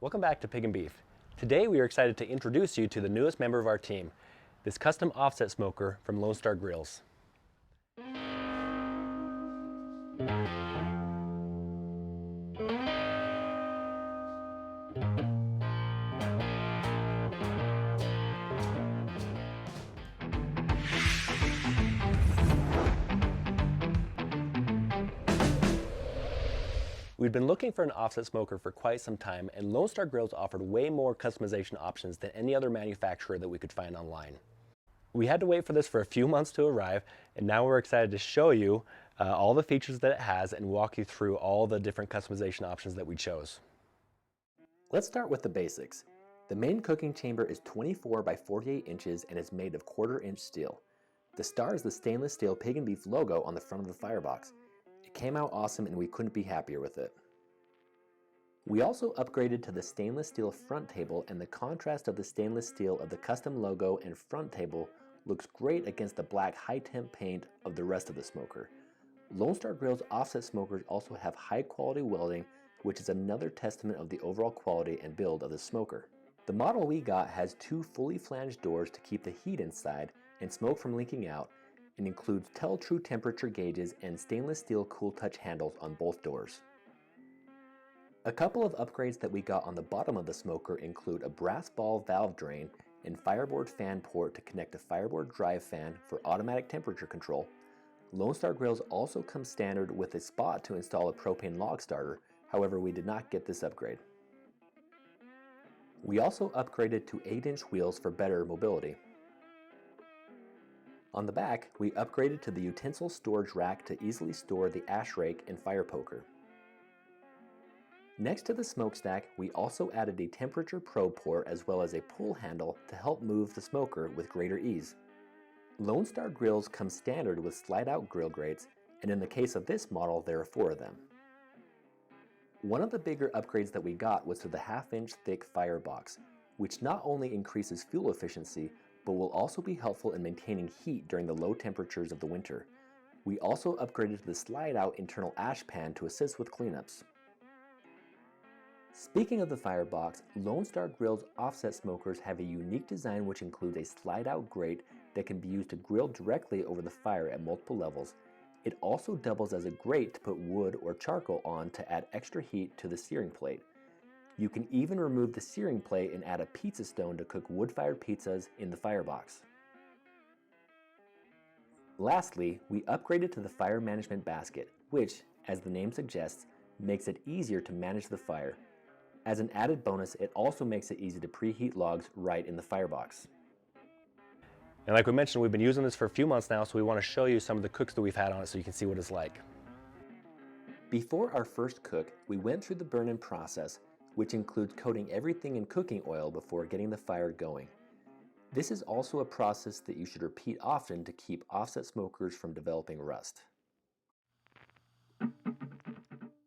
Welcome back to Pig and Beef. Today we are excited to introduce you to the newest member of our team, this custom offset smoker from Lone Star Grillz. We'd been looking for an offset smoker for quite some time, and Lone Star Grillz offered way more customization options than any other manufacturer that we could find online. We had to wait for this for a few months to arrive, and now we're excited to show you all the features that it has and walk you through all the different customization options that we chose. Let's start with the basics. The main cooking chamber is 24 by 48 inches and is made of 1/4 inch steel. The star is the stainless steel Pig and Beef logo on the front of the firebox. It came out awesome and we couldn't be happier with it. We also upgraded to the stainless steel front table, and the contrast of the stainless steel of the custom logo and front table looks great against the black high temp paint of the rest of the smoker. Lone Star Grillz offset smokers also have high quality welding, which is another testament of the overall quality and build of the smoker. The model we got has 2 fully flanged doors to keep the heat inside and smoke from leaking out, and includes tell true temperature gauges and stainless steel cool touch handles on both doors. A couple of upgrades that we got on the bottom of the smoker include a brass ball valve drain and fireboard fan port to connect a fireboard drive fan for automatic temperature control. Lone Star Grillz also comes standard with a spot to install a propane log starter, however we did not get this upgrade. We also upgraded to 8-inch wheels for better mobility. On the back, we upgraded to the utensil storage rack to easily store the ash rake and fire poker. Next to the smokestack, we also added a temperature probe port as well as a pull handle to help move the smoker with greater ease. Lone Star Grillz comes standard with slide-out grill grates, and in the case of this model, there are 4 of them. One of the bigger upgrades that we got was to the 1/2-inch thick firebox, which not only increases fuel efficiency, but will also be helpful in maintaining heat during the low temperatures of the winter. We also upgraded to the slide-out internal ash pan to assist with cleanups. Speaking of the firebox, Lone Star Grillz offset smokers have a unique design which includes a slide-out grate that can be used to grill directly over the fire at multiple levels. It also doubles as a grate to put wood or charcoal on to add extra heat to the searing plate. You can even remove the searing plate and add a pizza stone to cook wood-fired pizzas in the firebox. Lastly, we upgraded to the fire management basket, which, as the name suggests, makes it easier to manage the fire. As an added bonus, it also makes it easy to preheat logs right in the firebox. And like we mentioned, we've been using this for a few months now, so we want to show you some of the cooks that we've had on it so you can see what it's like. Before our first cook, we went through the burn-in process, which includes coating everything in cooking oil before getting the fire going. This is also a process that you should repeat often to keep offset smokers from developing rust.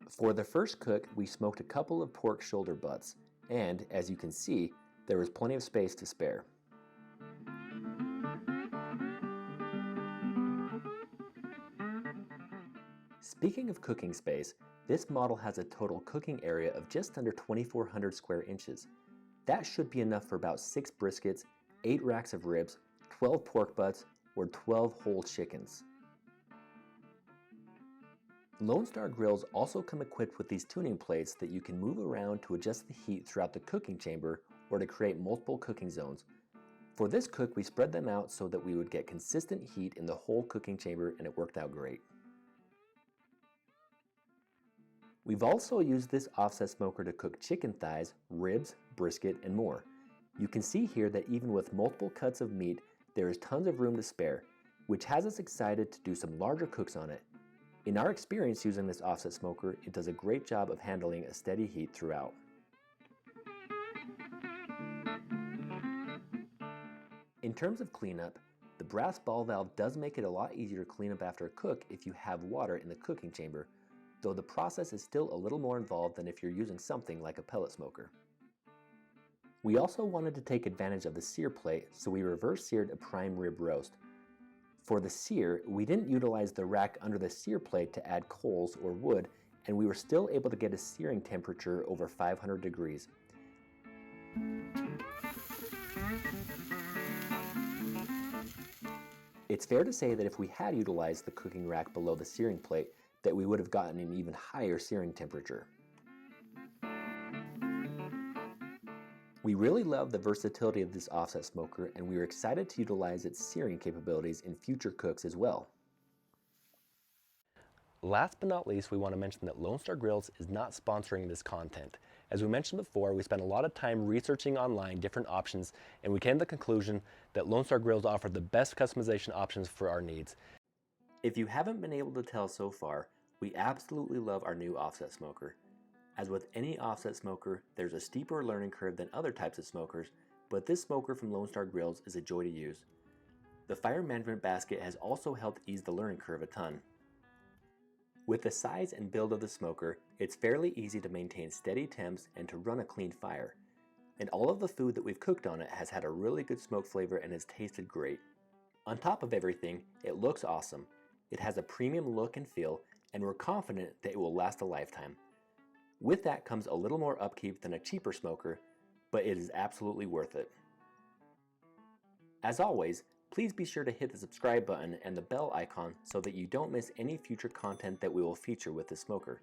For the first cook, we smoked a couple of pork shoulder butts, and as you can see, there was plenty of space to spare. Speaking of cooking space, this model has a total cooking area of just under 2,400 square inches. That should be enough for about 6 briskets, 8 racks of ribs, 12 pork butts, or 12 whole chickens. Lone Star Grillz also come equipped with these tuning plates that you can move around to adjust the heat throughout the cooking chamber or to create multiple cooking zones. For this cook, we spread them out so that we would get consistent heat in the whole cooking chamber, and it worked out great. We've also used this offset smoker to cook chicken thighs, ribs, brisket, and more. You can see here that even with multiple cuts of meat, there is tons of room to spare, which has us excited to do some larger cooks on it. In our experience using this offset smoker, it does a great job of handling a steady heat throughout. In terms of cleanup, the brass ball valve does make it a lot easier to clean up after a cook if you have water in the cooking chamber, though the process is still a little more involved than if you're using something like a pellet smoker. We also wanted to take advantage of the sear plate, so we reverse seared a prime rib roast. For the sear, we didn't utilize the rack under the sear plate to add coals or wood, and we were still able to get a searing temperature over 500 degrees. It's fair to say that if we had utilized the cooking rack below the searing plate, that we would have gotten an even higher searing temperature. We really love the versatility of this offset smoker, and we are excited to utilize its searing capabilities in future cooks as well. Last but not least, we want to mention that Lone Star Grillz is not sponsoring this content. As we mentioned before, we spent a lot of time researching online different options, and we came to the conclusion that Lone Star Grillz offered the best customization options for our needs. If you haven't been able to tell so far, we absolutely love our new offset smoker. As with any offset smoker, there's a steeper learning curve than other types of smokers, but this smoker from Lone Star Grillz is a joy to use. The fire management basket has also helped ease the learning curve a ton. With the size and build of the smoker, it's fairly easy to maintain steady temps and to run a clean fire. And all of the food that we've cooked on it has had a really good smoke flavor and has tasted great. On top of everything, it looks awesome. It has a premium look and feel, and we're confident that it will last a lifetime. With that comes a little more upkeep than a cheaper smoker, but it is absolutely worth it. As always, please be sure to hit the subscribe button and the bell icon so that you don't miss any future content that we will feature with this smoker.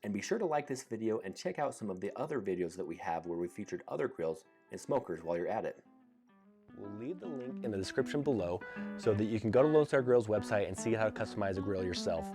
And be sure to like this video and check out some of the other videos that we have where we featured other grills and smokers while you're at it. We'll leave the link in the description below so that you can go to Lone Star Grillz website and see how to customize a grill yourself.